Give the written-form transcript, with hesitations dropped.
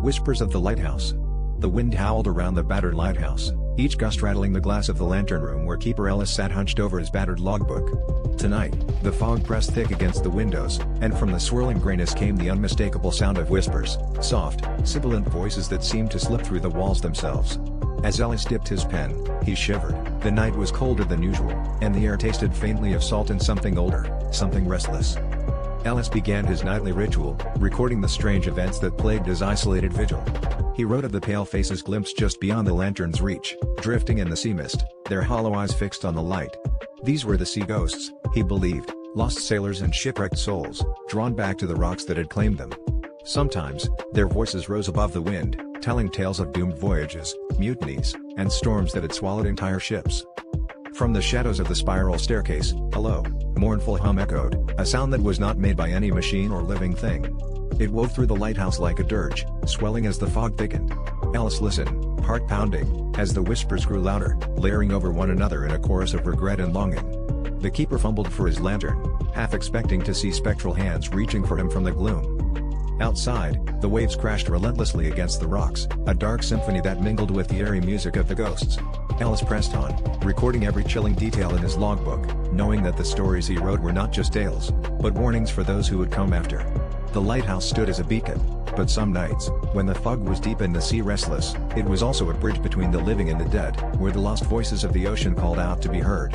Whispers of the lighthouse. The wind howled around the battered lighthouse, each gust rattling the glass of the lantern room where Keeper Ellis sat hunched over his battered logbook. Tonight, the fog pressed thick against the windows, and from the swirling grayness came the unmistakable sound of whispers, soft, sibilant voices that seemed to slip through the walls themselves. As Ellis dipped his pen, he shivered. The night was colder than usual, and the air tasted faintly of salt and something older, something restless. Ellis began his nightly ritual, recording the strange events that plagued his isolated vigil. He wrote of the pale faces glimpsed just beyond the lantern's reach, drifting in the sea mist, their hollow eyes fixed on the light. These were the sea ghosts, he believed, lost sailors and shipwrecked souls, drawn back to the rocks that had claimed them. Sometimes, their voices rose above the wind, telling tales of doomed voyages, mutinies, and storms that had swallowed entire ships. From the shadows of the spiral staircase, a low, mournful hum echoed, a sound that was not made by any machine or living thing. It wove through the lighthouse like a dirge, swelling as the fog thickened. Ellis listened, heart pounding, as the whispers grew louder, layering over one another in a chorus of regret and longing. The keeper fumbled for his lantern, half expecting to see spectral hands reaching for him from the gloom. Outside, the waves crashed relentlessly against the rocks, a dark symphony that mingled with the eerie music of the ghosts. Ellis pressed on, recording every chilling detail in his logbook, knowing that the stories he wrote were not just tales, but warnings for those who would come after. The lighthouse stood as a beacon, but some nights, when the fog was deep and the sea restless, it was also a bridge between the living and the dead, where the lost voices of the ocean called out to be heard.